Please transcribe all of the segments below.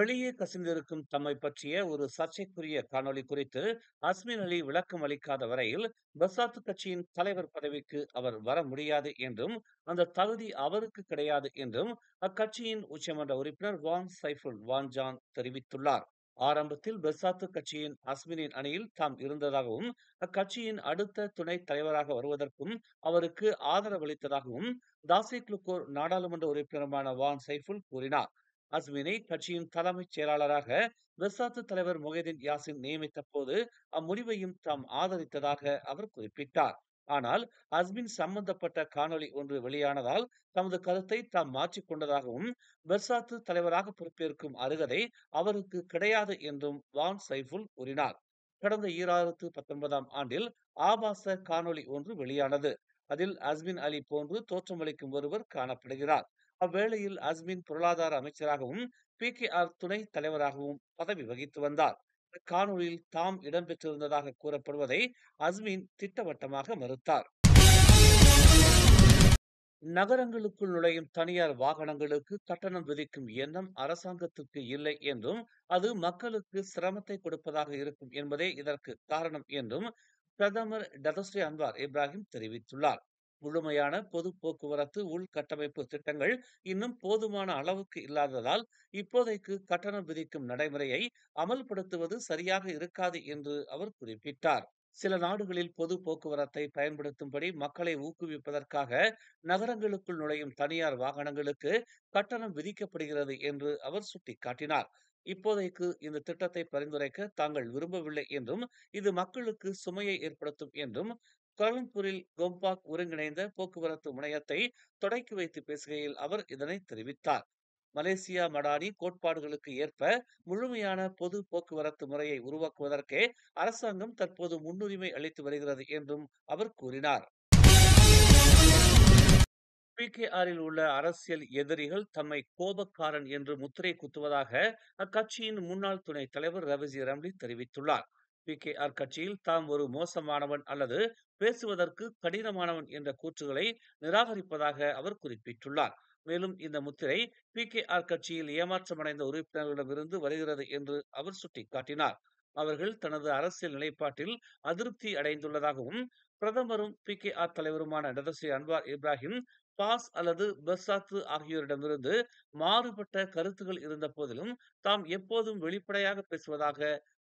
வெளியே கசிந்திருக்கும் தம்மை பற்றிய ஒரு சர்ச்சைக்குரிய காணொளி குறித்து அஸ்மின் அலி விளக்கம் அளிக்காத வரையில் பசாத்து கட்சியின் தலைவர் பதவிக்கு அவர் வர முடியாது என்றும் அந்த தகுதி அவருக்கு கிடையாது என்றும் அக்கட்சியின் உச்சமன்ற உறுப்பினர் வான் சைஃபுல் வான்ஜான் தெரிவித்துள்ளார். ஆரம்பத்தில் பெசாத்து கட்சியின் அஸ்மினின் அணியில் தாம் இருந்ததாகவும் அக்கட்சியின் அடுத்த துணைத் தலைவராக வருவதற்கும் அவருக்கு ஆதரவளித்ததாகவும் தாசிக் நாடாளுமன்ற உறுப்பினருமான வான் சைஃபுல் கூறினார். அஸ்மினை கட்சியின் தலைமைச் செயலாளராக பெர்சாத்து தலைவர் மொஹிதீன் யாசின் நியமித்த போது அம்முடிவையும் தாம் ஆதரித்ததாக அவர் குறிப்பிட்டார். ஆனால் அஸ்மின் சம்பந்தப்பட்ட காணொளி ஒன்று வெளியானதால் தமது கருத்தை தாம் மாற்றிக் கொண்டதாகவும் பெர்சாத்து தலைவராக பொறுப்பேற்கும் அருகதை அவருக்கு கிடையாது என்றும் வான் சைஃபுல் கூறினார். கடந்த 2019ஆம் ஆண்டில் ஆபாச காணொளி ஒன்று வெளியானது. அதில் அஸ்மின் அலி போன்று தோற்றமளிக்கும் ஒருவர் காணப்படுகிறார். அவ்வேளையில் அஸ்மின் பொருளாதார அமைச்சராகவும் PKR துணைத் தலைவராகவும் பதவி வகித்து வந்தார். காணொளியில் தாம் இடம்பெற்றிருந்ததாக கூறப்படுவதை அஸ்மின் திட்டவட்டமாக மறுத்தார். நகரங்களுக்குள் நுழையும் தனியார் வாகனங்களுக்கு கட்டணம் விதிக்கும் எண்ணம் அரசாங்கத்துக்கு இல்லை என்றும் அது மக்களுக்கு சிரமத்தை கொடுப்பதாக இருக்கும் என்பதே இதற்கு காரணம் என்றும் பிரதமர் டதஸ்ரீ அன்வார் இப்ராஹிம் தெரிவித்துள்ளார். முழுமையான பொது போக்குவரத்து உள்கட்டமைப்பு திட்டங்கள் இன்னும் போதுமான அளவுக்கு இல்லாததால் இப்போதைக்கு கட்டணம் விதிக்கும் நடைமுறையை அமல்படுத்துவது சரியாக இருக்காது என்று அவர் குறிப்பிட்டார். சில நாடுகளில் பொது போக்குவரத்தை பயன்படுத்தும்படி மக்களை ஊக்குவிப்பதற்காக நகரங்களுக்குள் நுழையும் தனியார் வாகனங்களுக்கு கட்டணம் விதிக்கப்படுகிறது என்று அவர் சுட்டிக்காட்டினார். இப்போதைக்கு இந்த திட்டத்தை பரிந்துரைக்க தாங்கள் விரும்பவில்லை என்றும் இது மக்களுக்கு சுமையை ஏற்படுத்தும் என்றும் கோலம்பூரில் கோம்பாக் ஒருங்கிணைந்த போக்குவரத்து முனையத்தை தொடக்கி வைத்து பேசுகையில் அவர் இதனை தெரிவித்தார். மலேசியா மடானி கோட்பாடுகளுக்கு ஏற்ப முழுமையான பொது போக்குவரத்து முறையை உருவாக்குவதற்கே அரசாங்கம் தற்போது முன்னுரிமை அளித்து வருகிறது என்றும் அவர் கூறினார். PKRல் உள்ள அரசியல் எதிரிகள் தம்மை கோபக்காரன் என்று முத்திரை குத்துவதாக அக்கட்சியின் முன்னாள் துணைத் தலைவர் ரவிஜி ரம்லி தெரிவித்துள்ளார். PKR கட்சியில் தாம் ஒரு மோசமானவன் அல்லது பேசுவதற்கு கடினமானவன் என்ற கூற்றுகளை நிராகரிப்பதாக அவர் குறிப்பிட்டுள்ளார். மேலும் இந்த முத்திரை PKR கட்சியில் ஏமாற்றமடைந்த உறுப்பினர்களிடமிருந்து வருகிறது என்று அவர் சுட்டிக்காட்டினார். அவர்கள் தனது அரசியல் நிலைப்பாட்டில் அதிருப்தி அடைந்துள்ளதாகவும் பிரதமரும் PKR தலைவருமான டதஸ்ரீ அன்வார் இப்ராஹிம் பாஸ் அல்லது பெர்சாத்து ஆகியோரிடமிருந்து மாறுபட்ட கருத்துகள் இருந்த போதிலும் தாம் எப்போதும் வெளிப்படையாக பேசுவதாக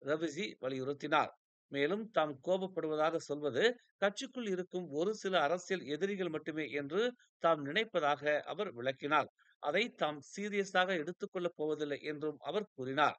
ரவிஜி வலியுறுத்தினார். மேலும் தாம் கோபப்படுவதாக சொல்வது கட்சிக்குள் இருக்கும் ஒரு சில அரசியல் எதிரிகள் மட்டுமே என்று தாம் நினைப்பதாக அவர் விளக்கினார். அதை தாம் சீரியஸாக எடுத்துக்கொள்ளப் போவதில்லை என்றும் அவர் கூறினார்.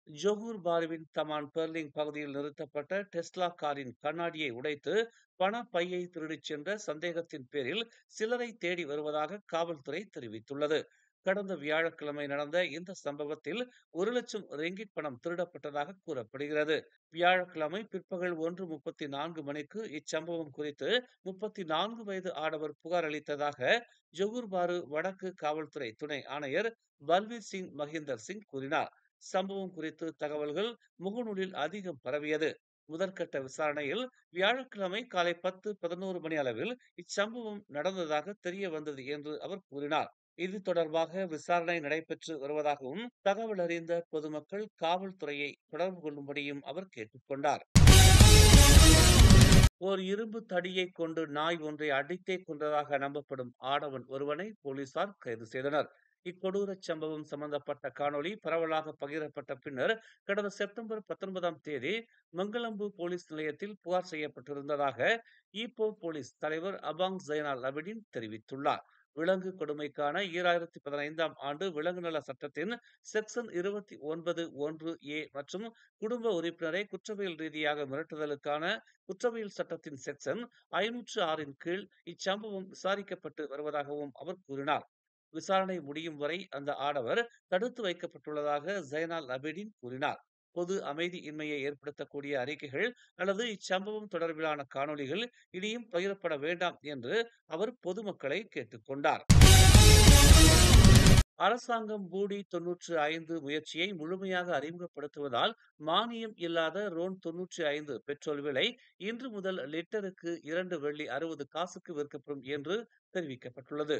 ஜொஹூர் பாருவின் தமான் பெர்லிங் பகுதியில் நிறுத்தப்பட்ட டெஸ்லா காரின் கண்ணாடியை உடைத்து பண பையை திருடிச் சென்ற சந்தேகத்தின் பேரில் சிலரை தேடி வருவதாக காவல்துறை தெரிவித்துள்ளது. கடந்த வியாழக்கிழமை நடந்த இந்த சம்பவத்தில் 1,00,000 ரிங்கிட் பணம் திருடப்பட்டதாக கூறப்படுகிறது. வியாழக்கிழமை பிற்பகல் 1:34 மணிக்கு இச்சம்பவம் குறித்து 34 வயது ஆடவர் புகார் அளித்ததாக ஜொஹூர் பாரு வடக்கு காவல்துறை துணை ஆணையர் பல்வீர் சிங் மஹிந்தர் சிங் கூறினார். சம்பவம் குறித்து தகவல்கள் முகநூலில் அதிகம் பரவியது. முதற்கட்ட விசாரணையில் வியாழக்கிழமை காலை 10:11 மணி அளவில் இச்சம்பவம் நடந்ததாக தெரிய வந்தது என்று அவர் கூறினார். இது தொடர்பாக விசாரணை நடைபெற்று வருவதாகவும் தகவல் அறிந்த பொதுமக்கள் காவல்துறையை தொடர்பு கொள்ளும்படியும் அவர் கேட்டுக் கொண்டார். ஓர் இரும்பு தடியை கொண்டு நாய் ஒன்றை அடித்தே கொன்றதாக நம்பப்படும் ஆடவன் ஒருவனை போலீசார் கைது செய்தனர். இக்கொடூரச் சம்பவம் சம்பந்தப்பட்ட காணொளி பரவலாக பகிரப்பட்ட பின்னர் கடந்த செப்டம்பர் 19ஆம் தேதி மங்களம்பு போலீஸ் நிலையத்தில் புகார் செய்யப்பட்டிருந்ததாக ஈப்போ போலீஸ் தலைவர் அபாங் ஜைனால் அபிடின் தெரிவித்துள்ளார். விலங்கு கொடுமைக்கான 2015ஆம் ஆண்டு விலங்கு நல சட்டத்தின் செக்ஷன் 29(1)A மற்றும் குடும்ப உறுப்பினரை குற்றவியல் ரீதியாக மிரட்டுதலுக்கான குற்றவியல் சட்டத்தின் செக்ஷன் 506 கீழ் இச்சம்பவம் விசாரிக்கப்பட்டு வருவதாகவும் அவர் கூறினார். விசாரணை முடியும் வரை அந்த ஆடவர் தடுத்து வைக்கப்பட்டுள்ளதாக ஜைனால் அபிடின் கூறினார். பொது அமைதியின்மையை ஏற்படுத்தக்கூடிய அறிக்கைகள் அல்லது இச்சம்பவம் தொடர்பிலான காணொளிகள் இனியும் பகிரப்பட வேண்டாம் என்று அவர் பொதுமக்களை கேட்டுக் கொண்டார். அரசாங்கம் பூடி 95 முயற்சியை முழுமையாக அறிமுகப்படுத்துவதால் மானியம் இல்லாத ரோன் 95 பெட்ரோல் விலை இன்று முதல் லிட்டருக்கு 2 வெள்ளி 60 காசுக்கு விற்கப்படும் என்று தெரிவிக்கப்பட்டுள்ளது.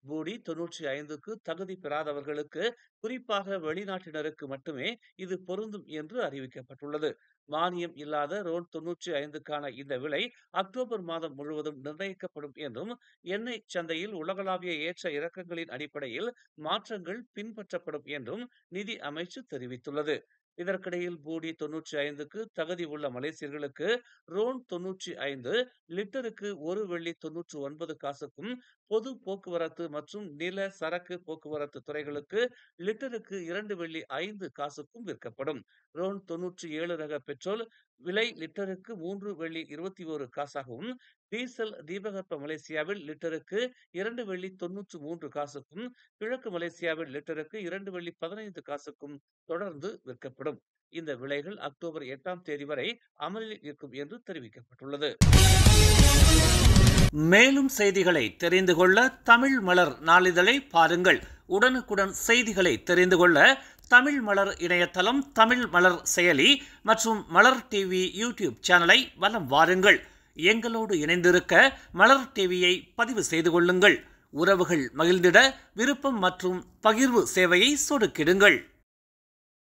பூடி 95க்கு தகுதி பெறாதவர்களுக்கு, குறிப்பாக வெளிநாட்டினருக்கு மட்டுமே இது பொருந்தும் என்று அறிவிக்கப்பட்டுள்ளது. மானியம் இல்லாத ரோன் 95க்கான இந்த விலை அக்டோபர் மாதம் முழுவதும் நிர்ணயிக்கப்படும் என்றும், எண்ணெய் சந்தையில் உலகளாவிய ஏற்ற இறக்கங்களின் அடிப்படையில் மாற்றங்கள் பின்பற்றப்படும் என்றும் நிதி அமைச்சு தெரிவித்துள்ளது. இதற்கிடையில் பூடி 95க்கு தகுதி உள்ள மலேசியர்களுக்கு ரோன் 95 லிட்டருக்கு 1 வெள்ளி 99 காசுக்கும், பொது போக்குவரத்து மற்றும் நில சரக்கு போக்குவரத்து துறைகளுக்கு லிட்டருக்கு 2 வெள்ளி 5 காசுக்கும் விற்கப்படும். ரோன் 97 ரக பெட்ரோல் விலை லிட்டருக்கு 3 வெள்ளி 21 காசாகவும், டீசல் தீபகற்ப மலேசியாவில் லிட்டருக்கு 2 வெள்ளி 93 காசுக்கும், கிழக்கு மலேசியாவில் லிட்டருக்கு 2 வெள்ளி 15 காசுக்கும் தொடர்ந்து விற்கப்படும். இந்த விலைகள் அக்டோபர் 8ஆம் தேதி வரை அமலில் இருக்கும் என்று தெரிவிக்கப்பட்டுள்ளது. மேலும் செய்திகளை தெரிந்து கொள்ள தமிழ் மலர் நாளிதழை பாருங்கள். உடனுக்குடன் செய்திகளை தெரிந்து கொள்ள தமிழ் மலர் இணையதளம், தமிழ் மலர் செயலி மற்றும் மலர் டிவி யூடியூப் சேனலை வலம் வாருங்கள். எங்களோடு இணைந்திருக்க மலர் டிவியை பதிவு செய்து கொள்ளுங்கள். உறவுகள் மகிழ்ந்திட விருப்பம் மற்றும் பகிர்வு சேவையை சொடுக்கிடுங்கள்.